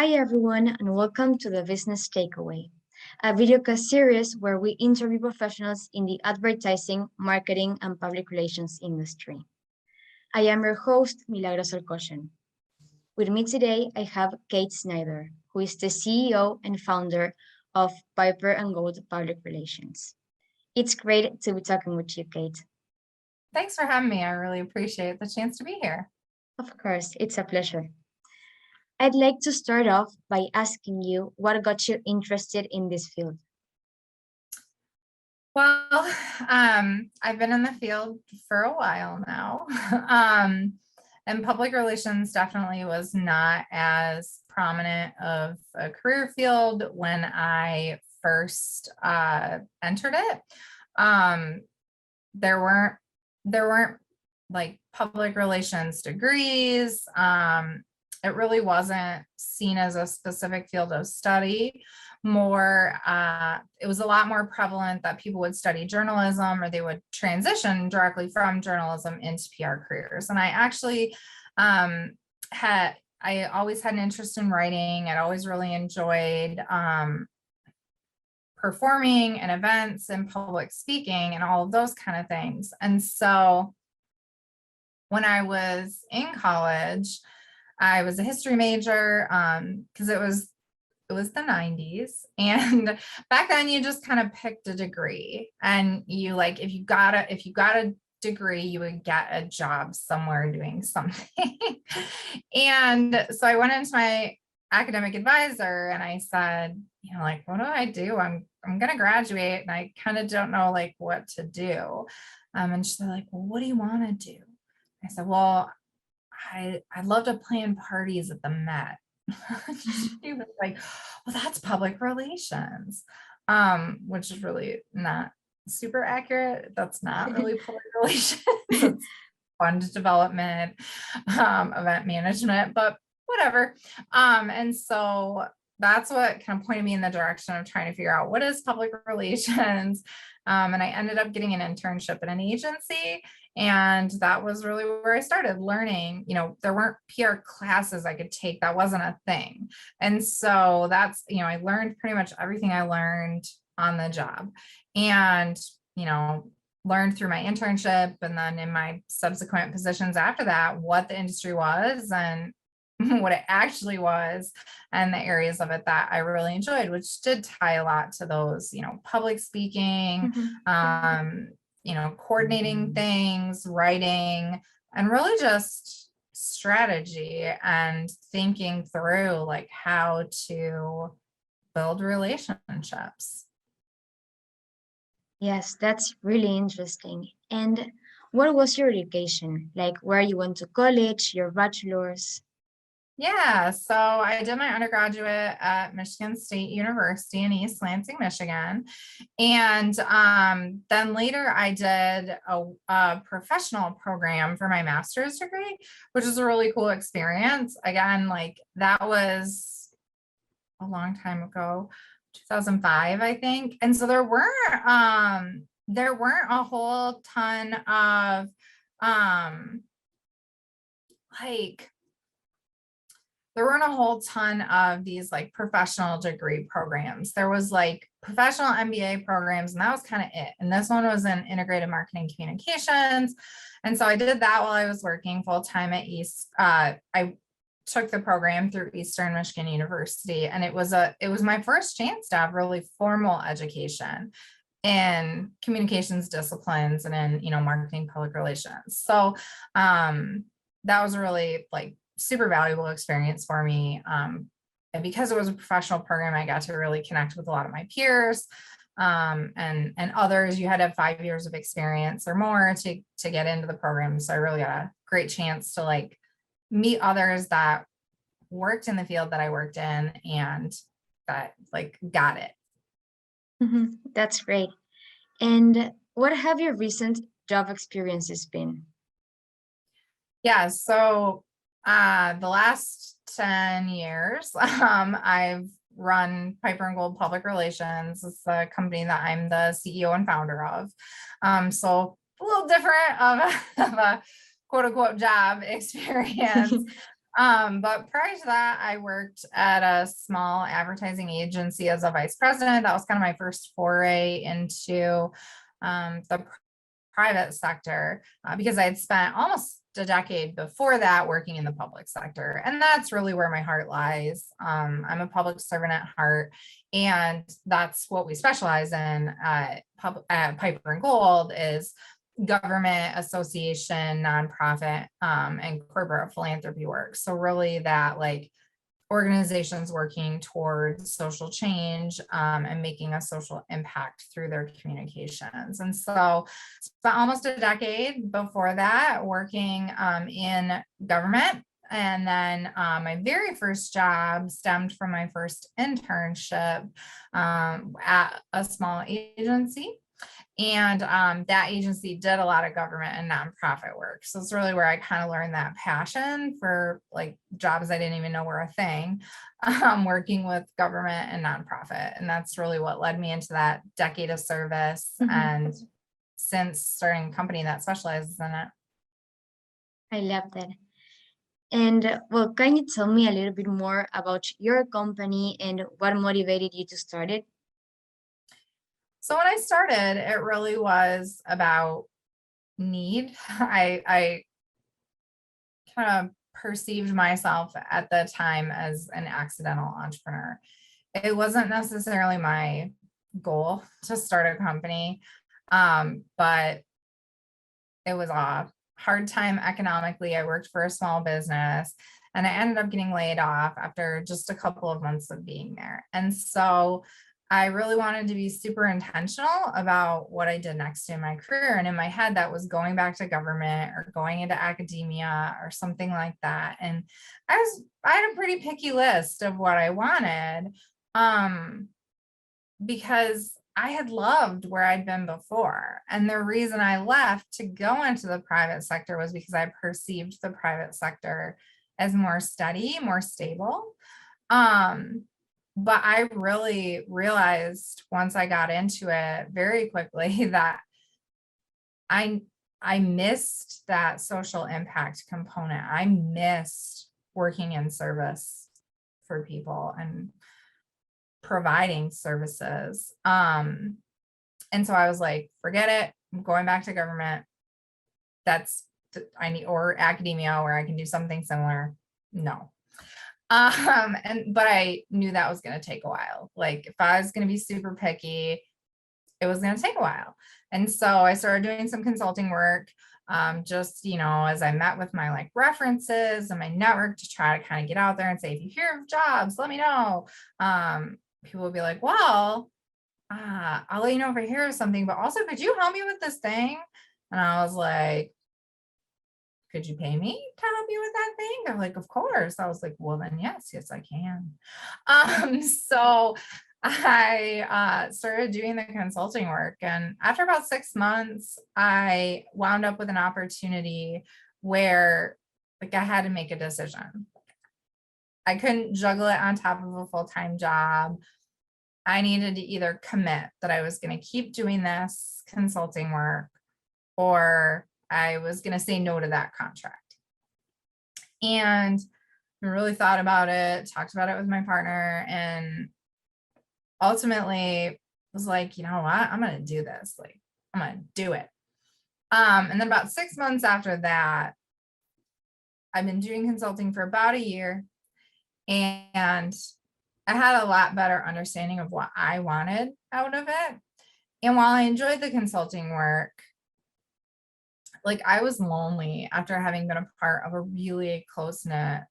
Hi, everyone, and welcome to the Business Takeaway, a videocast series where we interview professionals in the advertising, marketing, and public relations industry. I am your host, Milagros Alcochen. With me today, I have Kate Snyder, who is the CEO and founder of Piper and Gold Public Relations. It's great to be talking with you, Kate. Thanks for having me. I really appreciate the chance to be here. Of course, it's a pleasure. I'd like to start off by asking you what got you interested in this field. Well, I've been in the field for a while now, and public relations definitely was not as prominent of a career field when I first entered it. There weren't like public relations degrees. It really wasn't seen as a specific field of study. It was a lot more prevalent that people would study journalism or they would transition directly from journalism into PR careers. And I actually I always had an interest in writing. I'd always really enjoyed performing and events and public speaking and all of those kind of things. And so when I was in college, I was a history major because it was the 90s. And back then you just kind of picked a degree and you if you got a degree, you would get a job somewhere doing something. And so I went into my academic advisor and I said, what do I do? I'm going to graduate and I kind of don't know what to do. And she's like, well, what do you want to do? I said, well, I'd love to plan parties at the Met. She was like, well, that's public relations, which is really not super accurate. That's not really public relations. It's fund development, event management, but whatever. And so that's what kind of pointed me in the direction of trying to figure out what is public relations. And I ended up getting an internship at an agency. And that was really where I started learning. There weren't PR classes I could take. That wasn't a thing. And so that's, I learned pretty much everything I learned on the job and, learned through my internship and then in my subsequent positions after that, what the industry was and what it actually was and the areas of it that I really enjoyed, which did tie a lot to those, public speaking, coordinating things, writing, and really just strategy and thinking through how to build relationships. Yes, that's really interesting. And what was your education? Where you went to college, your bachelor's? Yeah, so I did my undergraduate at Michigan State University in East Lansing, Michigan. And then later I did a professional program for my master's degree, which is a really cool experience. Again, that was a long time ago, 2005, I think. And so there weren't a whole ton of there weren't a whole ton of these professional degree programs. There was professional MBA programs, and that was kind of it. And this one was in integrated marketing communications. And so I did that while I was working full time at East. I took the program through Eastern Michigan University, and it was my first chance to have really formal education in communications disciplines and in marketing public relations. So that was really super valuable experience for me. And because it was a professional program, I got to really connect with a lot of my peers and others. You had to have 5 years of experience or more to get into the program. So I really got a great chance to meet others that worked in the field that I worked in and that got it. Mm-hmm. That's great. And what have your recent job experiences been? Yeah, so the last 10 years, I've run Piper and Gold Public Relations. It's a company that I'm the CEO and founder of. So a little different of a quote unquote job experience. But prior to that, I worked at a small advertising agency as a vice president. That was kind of my first foray into the private sector because I had spent almost a decade before that working in the public sector. And that's really where my heart lies. I'm a public servant at heart, and that's what we specialize in at Piper and Gold is government, association, nonprofit, and corporate philanthropy work. So really that like organizations working towards social change and making a social impact through their communications. And so spent almost a decade before that working in government. And then my very first job stemmed from my first internship at a small agency. And that agency did a lot of government and nonprofit work. So it's really where I kind of learned that passion for like jobs I didn't even know were a thing, working with government and nonprofit. And that's really what led me into that decade of service. And since starting a company that specializes in it. I love that. And well, can you tell me a little bit more about your company and what motivated you to start it? So when I started, it really was about need. I kind of perceived myself at the time as an accidental entrepreneur. It wasn't necessarily my goal to start a company, but it was a hard time economically. I worked for a small business and I ended up getting laid off after just a couple of months of being there. And so I really wanted to be super intentional about what I did next in my career. And in my head, that was going back to government or going into academia or something like that. And I had a pretty picky list of what I wanted, because I had loved where I'd been before. And the reason I left to go into the private sector was because I perceived the private sector as more steady, more stable. But I really realized once I got into it very quickly that I missed that social impact component. I missed working in service for people and providing services. And so I was like, forget it. I'm going back to government. I need, or academia where I can do something similar. No. But I knew that was going to take a while. Like if I was going to be super picky, it was going to take a while. And so I started doing some consulting work, just, as I met with my like references and my network to try to kind of get out there and say, if you hear of jobs, let me know. People would be like, well, I'll let you know if I hear of something, but also could you help me with this thing? And I was like, could you pay me to help you with that thing? They're like, of course. I was like, well, then yes, I can. So I started doing the consulting work. And after about 6 months, I wound up with an opportunity where like I had to make a decision. I couldn't juggle it on top of a full-time job. I needed to either commit that I was going to keep doing this consulting work or I was going to say no to that contract. And I really thought about it, talked about it with my partner, and ultimately was like, you know what, I'm going to do this. Like, I'm going to do it. And then about 6 months after that, I've been doing consulting for about a year, and I had a lot better understanding of what I wanted out of it. And while I enjoyed the consulting work, like I was lonely after having been a part of a really close-knit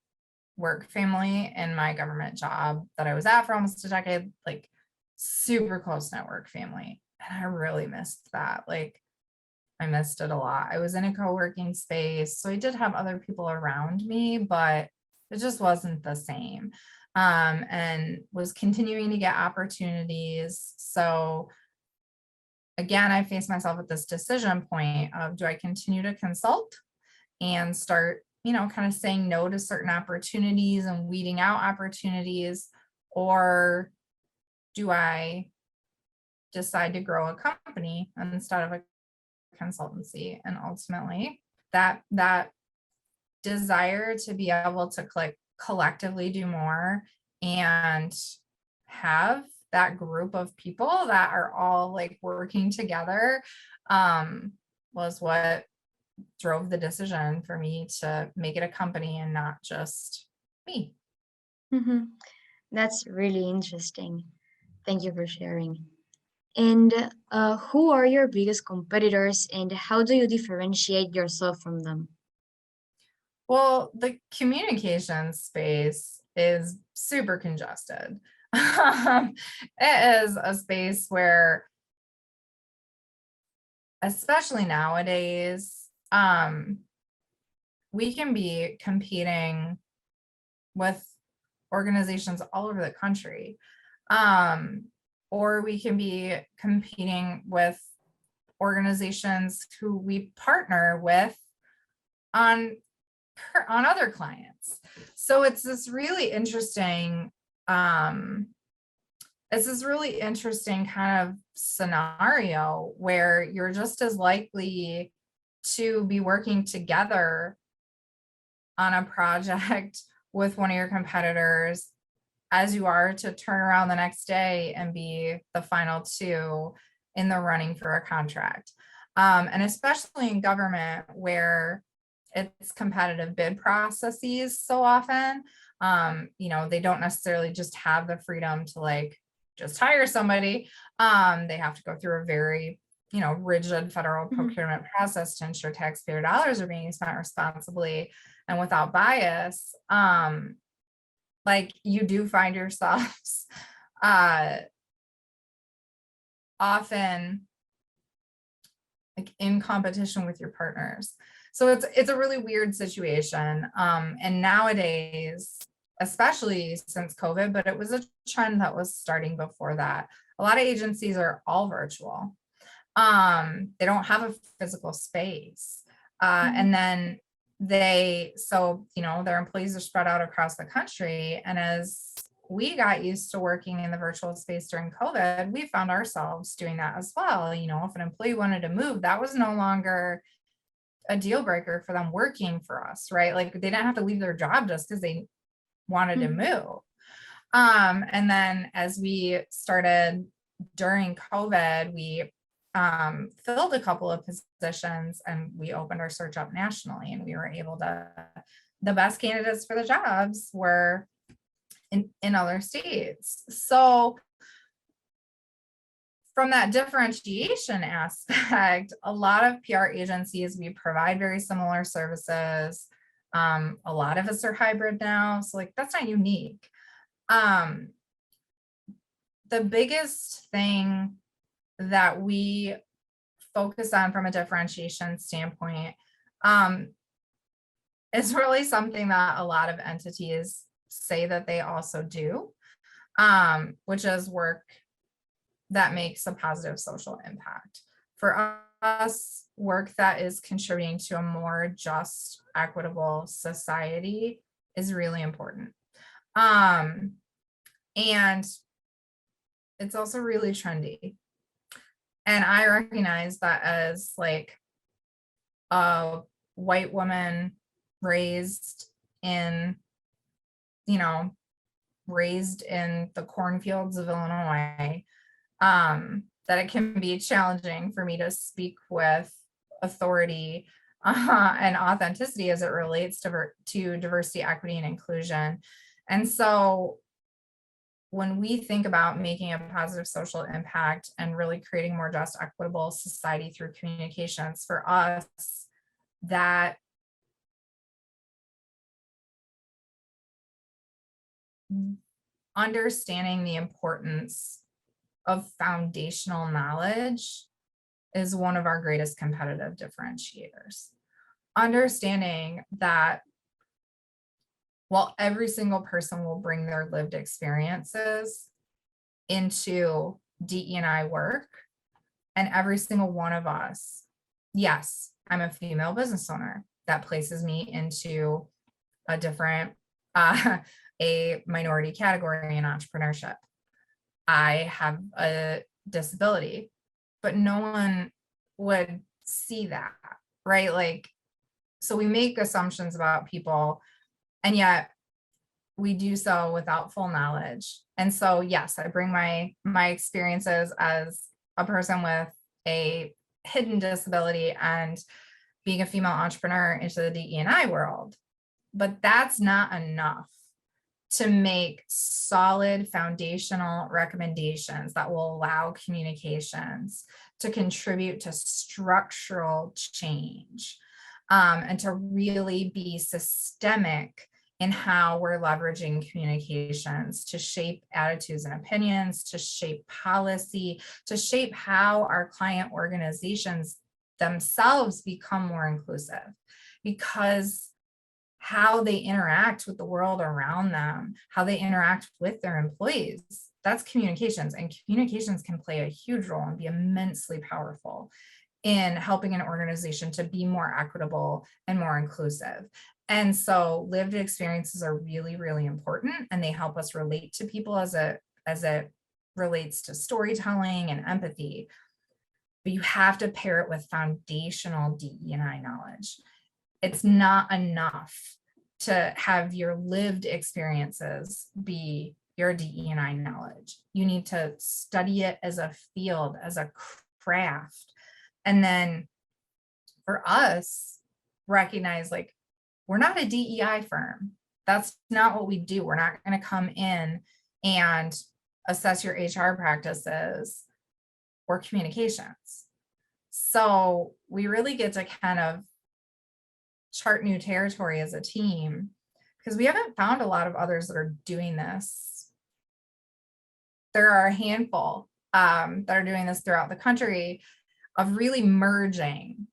work family in my government job that I was at for almost a decade, like super close-knit work family. And I really missed that. Like I missed it a lot. I was in a co-working space, so I did have other people around me, but it just wasn't the same. And was continuing to get opportunities. So again, I faced myself at this decision point of, do I continue to consult and start, kind of saying no to certain opportunities and weeding out opportunities, or do I decide to grow a company instead of a consultancy? And ultimately that desire to be able to collectively do more and have that group of people that are all like working together was what drove the decision for me to make it a company and not just me. Mm-hmm. That's really interesting. Thank you for sharing. And who are your biggest competitors and how do you differentiate yourself from them? Well, the communication space is super congested. It is a space where, especially nowadays, we can be competing with organizations all over the country. Or we can be competing with organizations who we partner with on other clients. So it's this really interesting kind of scenario where you're just as likely to be working together on a project with one of your competitors as you are to turn around the next day and be the final two in the running for a contract. And especially in government where it's competitive bid processes so often, they don't necessarily just have the freedom to like just hire somebody. They have to go through a very, rigid federal procurement process to ensure taxpayer dollars are being spent responsibly and without bias. Like you do find yourselves often like in competition with your partners. So it's a really weird situation. And nowadays, especially since COVID, but it was a trend that was starting before that. A lot of agencies are all virtual. They don't have a physical space. And then their employees are spread out across the country. And as we got used to working in the virtual space during COVID, we found ourselves doing that as well. If an employee wanted to move, that was no longer a deal breaker for them working for us, right? Like they didn't have to leave their job just because they wanted to move. And then as we started during COVID, we filled a couple of positions and we opened our search up nationally, and we were able to, the best candidates for the jobs were in other states. So from that differentiation aspect, a lot of PR agencies, we provide very similar services. A lot of us are hybrid now, so like that's not unique. The biggest thing that we focus on from a differentiation standpoint is really something that a lot of entities say that they also do, which is work that makes a positive social impact. For us, work that is contributing to a more just, equitable society is really important. And it's also really trendy. And I recognize that as like a white woman raised in the cornfields of Illinois, that it can be challenging for me to speak with authority and authenticity as it relates to diversity, equity, and inclusion. And so when we think about making a positive social impact and really creating more just, equitable society through communications, for us, that understanding the importance of foundational knowledge is one of our greatest competitive differentiators. Understanding that while every single person will bring their lived experiences into DE&I work, and every single one of us, yes, I'm a female business owner. That places me into a different, a minority category in entrepreneurship. I have a disability, but no one would see that, right? Like, So we make assumptions about people, and yet we do so without full knowledge. And so, yes, I bring my experiences as a person with a hidden disability and being a female entrepreneur into the DE&I world. But that's not enough to make solid foundational recommendations that will allow communications to contribute to structural change, and to really be systemic in how we're leveraging communications to shape attitudes and opinions, to shape policy, to shape how our client organizations themselves become more inclusive. Because how they interact with the world around them, how they interact with their employees, that's communications. And communications can play a huge role and be immensely powerful in helping an organization to be more equitable and more inclusive. And so lived experiences are really, really important, and they help us relate to people as it relates to storytelling and empathy. But you have to pair it with foundational DE&I knowledge. It's not enough to have your lived experiences be your DE&I knowledge. You need to study it as a field, as a craft. And then for us, recognize, like, we're not a DEI firm. That's not what we do. We're not going to come in and assess your HR practices or communications. So we really get to kind of chart new territory as a team, because we haven't found a lot of others that are doing this. There are a handful that are doing this throughout the country, of really merging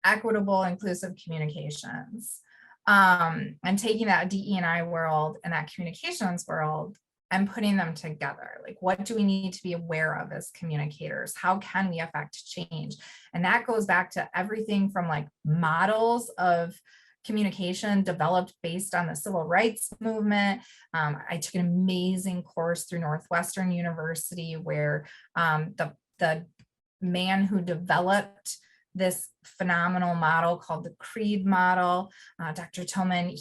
equitable, inclusive communications, and taking that DE&I world and that communications world and putting them together. Like, what do we need to be aware of as communicators? How can we affect change? And that goes back to everything from like models of communication developed based on the civil rights movement. I took an amazing course through Northwestern University where the man who developed this phenomenal model called the Creed model, Dr. Tillman,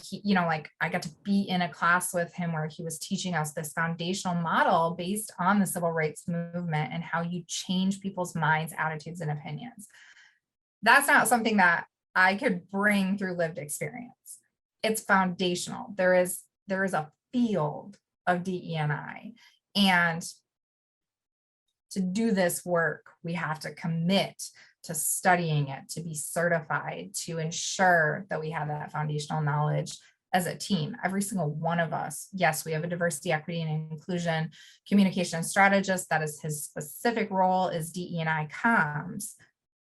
I got to be in a class with him where he was teaching us this foundational model based on the civil rights movement and how you change people's minds, attitudes, and opinions. That's not something that I could bring through lived experience. It's foundational. There is a field of DE&I, and to do this work, we have to commit to studying it, to be certified, to ensure that we have that foundational knowledge as a team. Every single one of us, yes, we have a diversity, equity, and inclusion communication strategist. That is his specific role, is DE&I comms.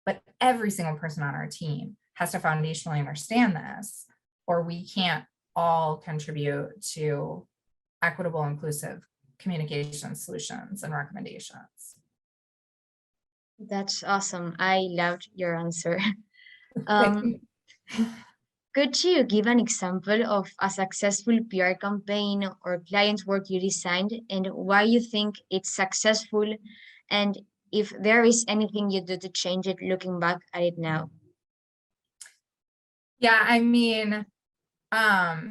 But every single person on our team has to foundationally understand this, or we can't all contribute to equitable, inclusive communication solutions and recommendations. That's awesome. I loved your answer. Could you give an example of a successful PR campaign or client work you designed and why you think it's successful, and if there is anything you do to change it looking back at it now? Yeah, I mean, I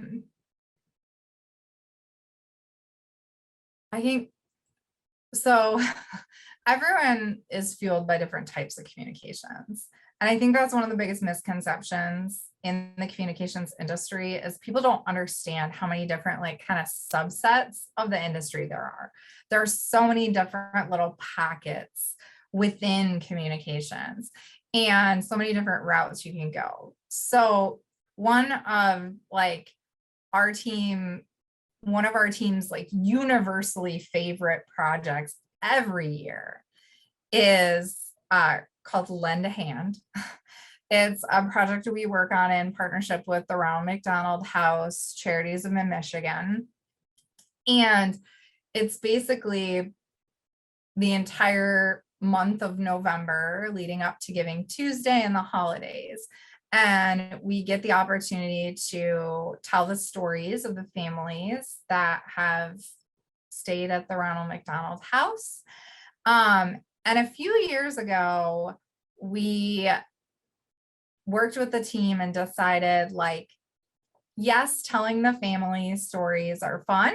think so. Everyone is fueled by different types of communications. And I think that's one of the biggest misconceptions in the communications industry, is people don't understand how many different kind of subsets of the industry there are. There are so many different little pockets within communications and so many different routes you can go. So one of our team's universally favorite projects every year is called Lend a Hand. It's a project we work on in partnership with the Ronald McDonald House Charities of Michigan. And it's basically the entire month of November leading up to Giving Tuesday and the holidays. And we get the opportunity to tell the stories of the families that have stayed at the Ronald McDonald House. And a few years ago, we worked with the team and decided, like, yes, telling the family stories are fun.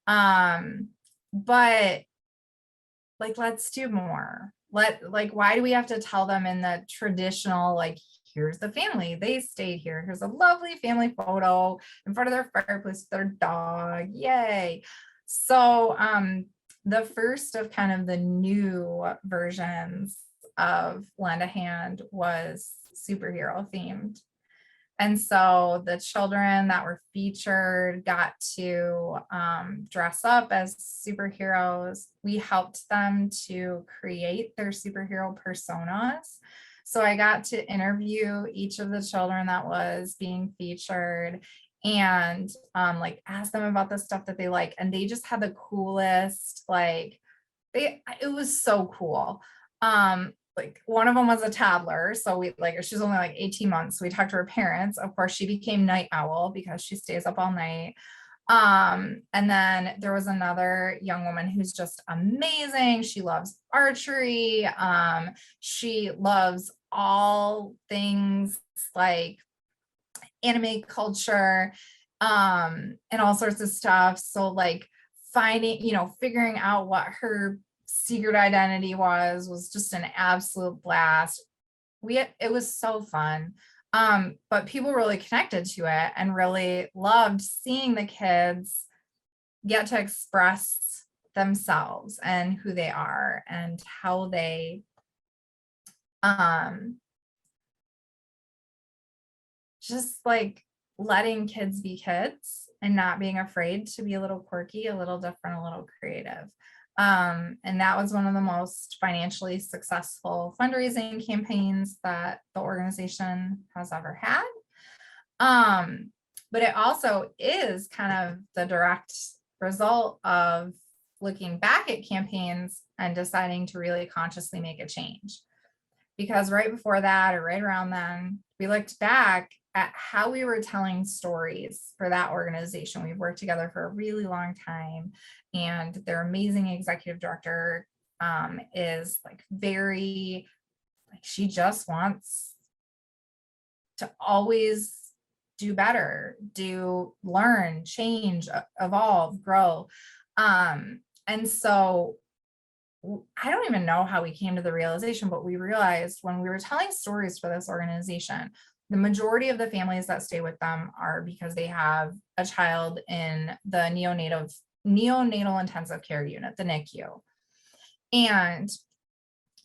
But like, let's do more. Why do we have to tell them in the traditional, like, here's the family, they stayed here, here's a lovely family photo in front of their fireplace with their dog, yay. So the first of kind of the new versions of Lend a Hand was superhero themed. And so the children that were featured got to dress up as superheroes. We helped them to create their superhero personas. So I got to interview each of the children that was being featured and like ask them about the stuff that they like. And they just had the coolest, like, it was so cool. Like one of them was a toddler. So we she was only like 18 months. So we talked to her parents. Of course, she became night owl because she stays up all night. And then there was another young woman who's just amazing. She loves archery. She loves all things like anime culture, and all sorts of stuff. So like figuring out what her secret identity was just an absolute blast. It was so fun. But people really connected to it and really loved seeing the kids get to express themselves and who they are and how they just like letting kids be kids and not being afraid to be a little quirky, a little different, a little creative. And that was one of the most financially successful fundraising campaigns that the organization has ever had. But it also is kind of the direct result of looking back at campaigns and deciding to really consciously make a change. Because right before that, or right around then, we looked back at how we were telling stories for that organization. We've worked together for a really long time, and their amazing executive director is like very, like, she just wants to always do better, learn, change, evolve, grow. And so I don't even know how we came to the realization, but we realized when we were telling stories for this organization, the majority of the families that stay with them are because they have a child in the neonatal intensive care unit, the NICU. And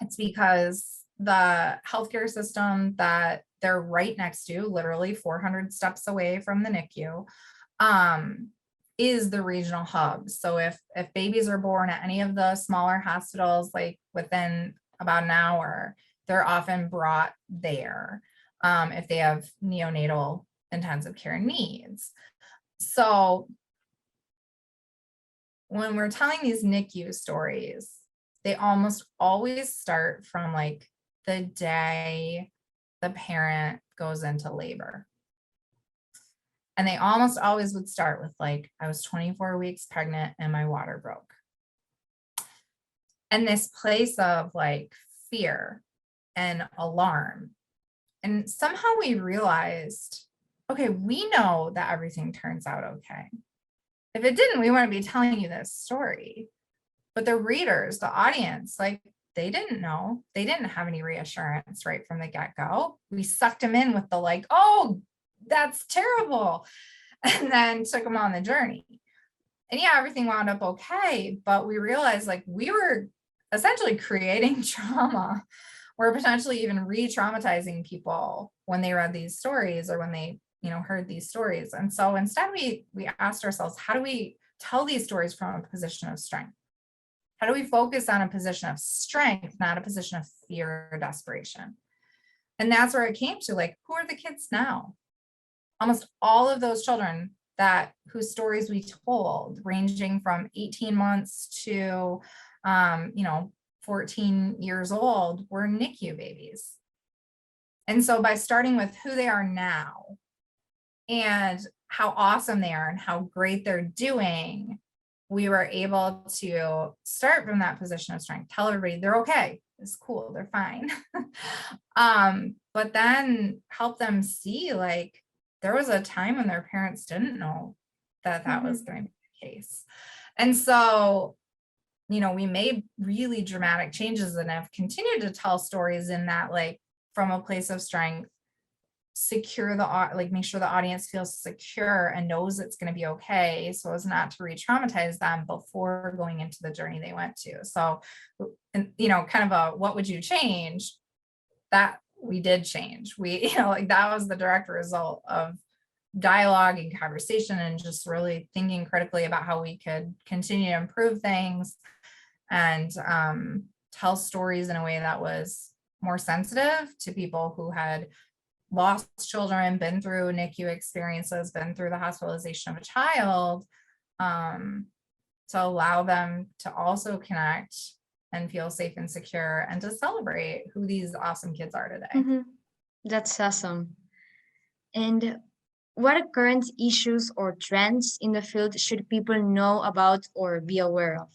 it's because the healthcare system that they're right next to, literally 400 steps away from the NICU, is the regional hub. So if babies are born at any of the smaller hospitals, like within about an hour, they're often brought there if they have neonatal intensive care needs. So when we're telling these NICU stories, they almost always start from like the day the parent goes into labor. And they almost always would start with like, I was 24 weeks pregnant and my water broke. And this place of like fear and alarm. And somehow we realized, okay, we know that everything turns out okay. If it didn't, we wouldn't be telling you this story. But the readers, the audience, like, they didn't know. They didn't have any reassurance right from the get-go. We sucked them in with the like, oh, that's terrible. And then took them on the journey. And yeah, everything wound up okay. But we realized like we were essentially creating trauma. We're potentially even re-traumatizing people when they read these stories or when they, heard these stories. And so instead we asked ourselves, how do we tell these stories from a position of strength? How do we focus on a position of strength, not a position of fear or desperation? And that's where it came to, like, who are the kids now? Almost all of those children whose stories we told, ranging from 18 months to, 14 years old, were NICU babies. And so by starting with who they are now and how awesome they are and how great they're doing, we were able to start from that position of strength, tell everybody they're okay, it's cool, they're fine. but then help them see, like, there was a time when their parents didn't know that that was going to be the case. And so, we made really dramatic changes and have continued to tell stories in that, like, from a place of strength, secure make sure the audience feels secure and knows it's going to be okay, so as not to re-traumatize them before going into the journey they went to. So, and kind of a what would you change, that we did change. We, like, that was the direct result of dialogue and conversation and just really thinking critically about how we could continue to improve things and tell stories in a way that was more sensitive to people who had lost children, been through NICU experiences, been through the hospitalization of a child, to allow them to also connect and feel safe and secure and to celebrate who these awesome kids are today. That's awesome. And what current issues or trends in the field should people know about or be aware of?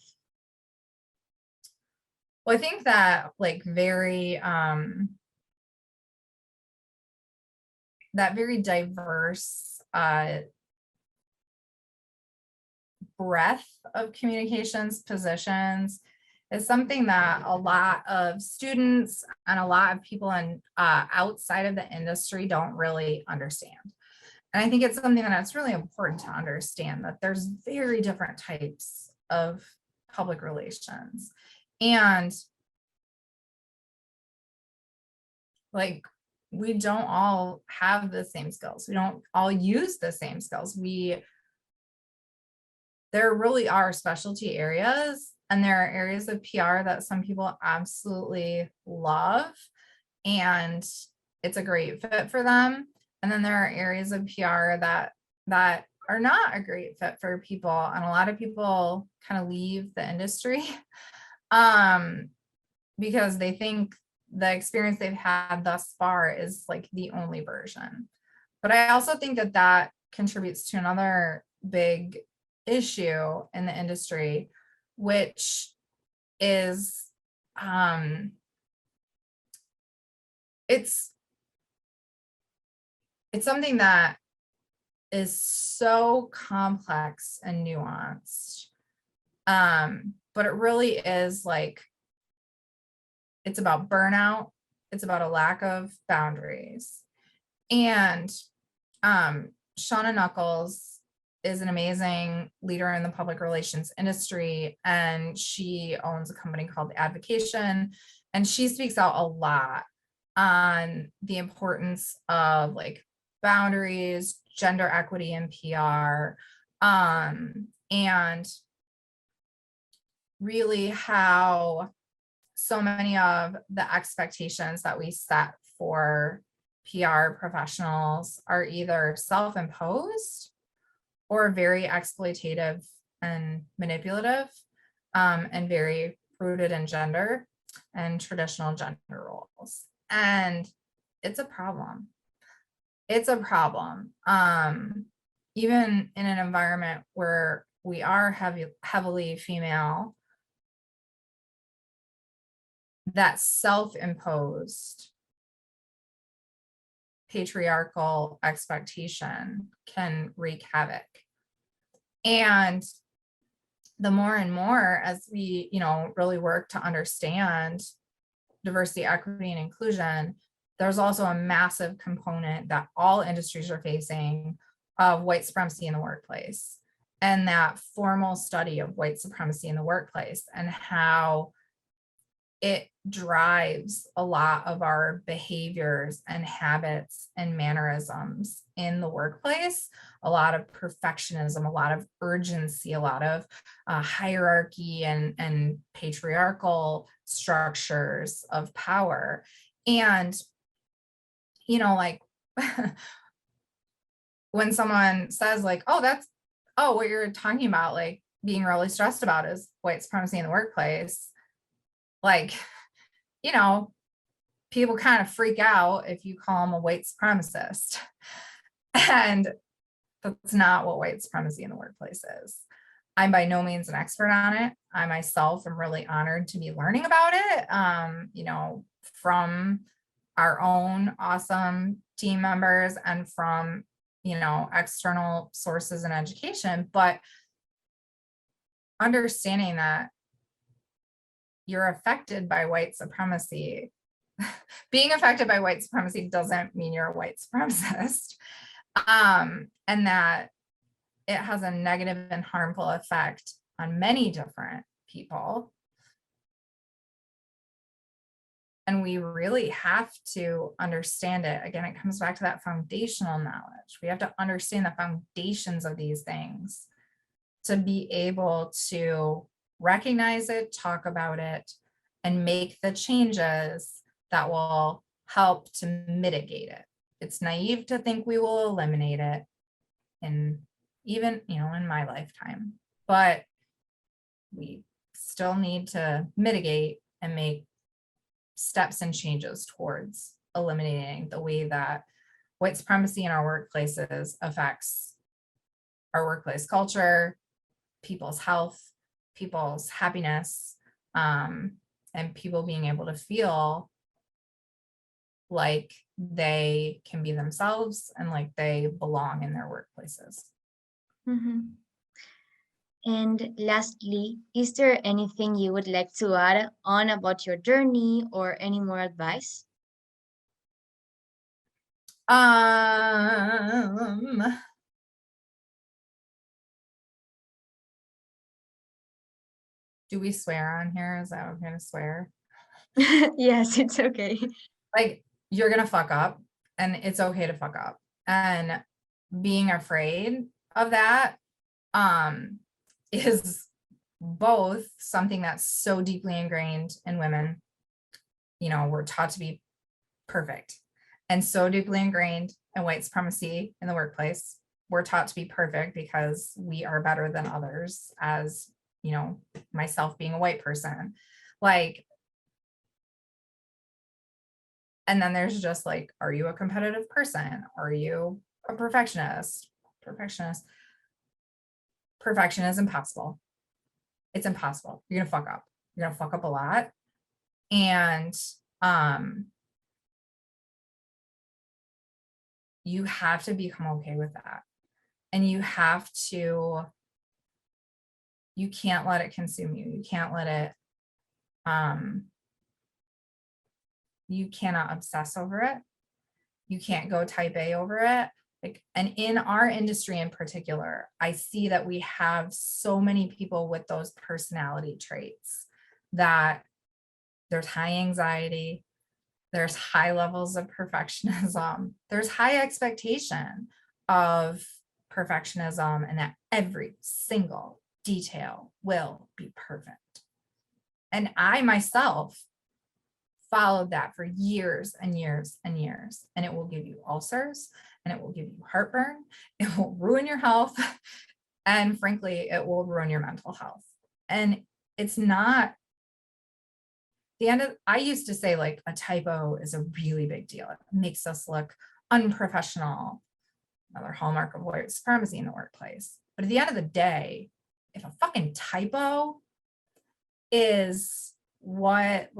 Well, I think that, like, that very diverse breadth of communications positions is something that a lot of students and a lot of people outside of the industry don't really understand. And I think it's something that's really important to understand, that there's very different types of public relations. And, like, we don't all have the same skills. We don't all use the same skills. There really are specialty areas, and there are areas of PR that some people absolutely love, and it's a great fit for them. And then there are areas of PR that are not a great fit for people. And a lot of people kind of leave the industry because they think the experience they've had thus far is, like, the only version. But I also think that contributes to another big issue in the industry, which is it's something that is so complex and nuanced, but it really is, like, it's about burnout, it's about a lack of boundaries. And Shauna Knuckles is an amazing leader in the public relations industry, and she owns a company called Advocation, and she speaks out a lot on the importance of, like, boundaries, gender equity in PR, and really how so many of the expectations that we set for PR professionals are either self-imposed or very exploitative and manipulative, and very rooted in gender and traditional gender roles. And it's a problem. It's a problem. Even in an environment where we are heavily female, that self-imposed patriarchal expectation can wreak havoc. And the more and more as we, really work to understand diversity, equity, and inclusion, there's also a massive component that all industries are facing of white supremacy in the workplace, and that formal study of white supremacy in the workplace and how it drives a lot of our behaviors and habits and mannerisms in the workplace. A lot of perfectionism, a lot of urgency, a lot of hierarchy and patriarchal structures of power. And, like, when someone says, like, what you're talking about, like, being really stressed about is white supremacy in the workplace, like, people kind of freak out if you call them a white supremacist. And that's not what white supremacy in the workplace is. I'm by no means an expert on it. I myself am really honored to be learning about it, from our own awesome team members and from, external sources and education, but understanding that you're affected by white supremacy. Being affected by white supremacy doesn't mean you're a white supremacist. And that it has a negative and harmful effect on many different people. And we really have to understand it. Again, it comes back to that foundational knowledge. We have to understand the foundations of these things to be able to recognize it, talk about it, and make the changes that will help to mitigate it. It's naive to think we will eliminate it in my lifetime, but we still need to mitigate and make steps and changes towards eliminating the way that white supremacy in our workplaces affects our workplace culture, people's health, people's happiness, and people being able to feel like they can be themselves and like they belong in their workplaces. Mm-hmm. And lastly, is there anything you would like to add on about your journey or any more advice? Do we swear on here? Is that okay to swear? Yes, it's okay. Like, you're gonna fuck up, and it's okay to fuck up. And being afraid of that is both something that's so deeply ingrained in women. We're taught to be perfect, and so deeply ingrained in white supremacy in the workplace. We're taught to be perfect because we are better than others, as myself being a white person. And then there's just like, are you a competitive person? Are you a perfectionist? Perfection is impossible. It's impossible. You're gonna fuck up. You're gonna fuck up a lot. And you have to become okay with that. And you can't let it consume you. You can't let it, you cannot obsess over it. You can't go type A over it. And in our industry in particular, I see that we have so many people with those personality traits that there's high anxiety, there's high levels of perfectionism, there's high expectation of perfectionism, and that every single detail will be perfect. And I myself followed that for years and years and years, and it will give you ulcers, and it will give you heartburn, it will ruin your health, and frankly, it will ruin your mental health. And it's not the end of, I used to say like a typo is a really big deal. It makes us look unprofessional, another hallmark of white supremacy in the workplace. But at the end of the day, if a fucking typo is what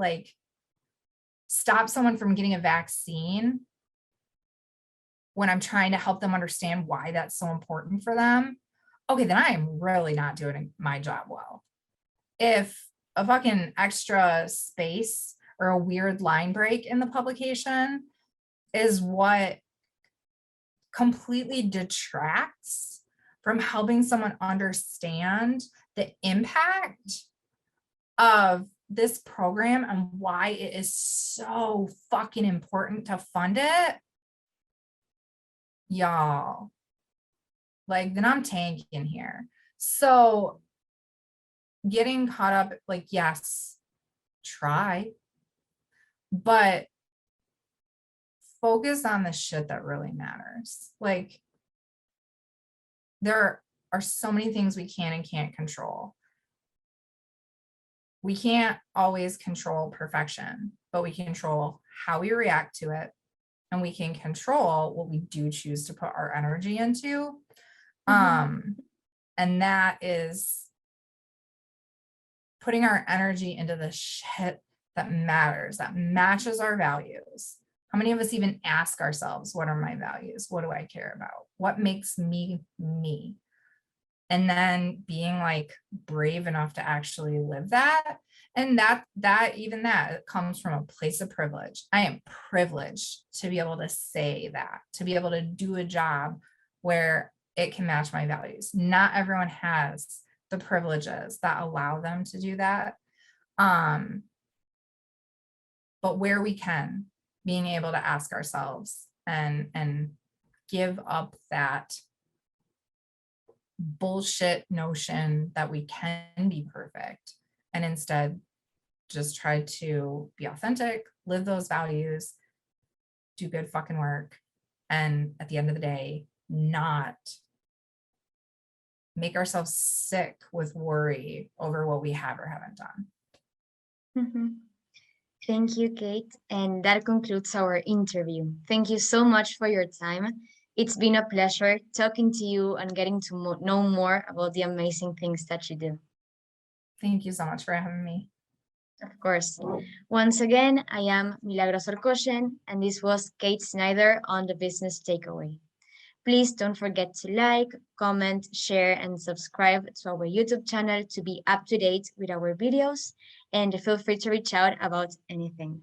stops someone from getting a vaccine when I'm trying to help them understand why that's so important for them, okay, then I am really not doing my job well. If a fucking extra space or a weird line break in the publication is what completely detracts from helping someone understand the impact of this program and why it is so fucking important to fund it, y'all, then I'm tanking here. So getting caught up, yes, try, but focus on the shit that really matters. There are so many things we can and can't control. We can't always control perfection, but we can control how we react to it, and we can control what we do choose to put our energy into. And that is putting our energy into the shit that matters, that matches our values. How many of us even ask ourselves, what are my values? What do I care about? What makes me me? And then being like brave enough to actually live that. And that comes from a place of privilege. I am privileged to be able to say that, to be able to do a job where it can match my values. Not everyone has the privileges that allow them to do that. But where we can, being able to ask ourselves and give up that bullshit notion that we can be perfect, and instead just try to be authentic, live those values, do good fucking work, and at the end of the day, not make ourselves sick with worry over what we have or haven't done. Mm-hmm. Thank you, Kate. And that concludes our interview. Thank you so much for your time. It's been a pleasure talking to you and getting to know more about the amazing things that you do. Thank you so much for having me. Of course. Once again, I am Milagros Orkoshen, and this was Kate Snyder on the Business Takeaway. Please don't forget to like, comment, share, and subscribe to our YouTube channel to be up to date with our videos, and feel free to reach out about anything.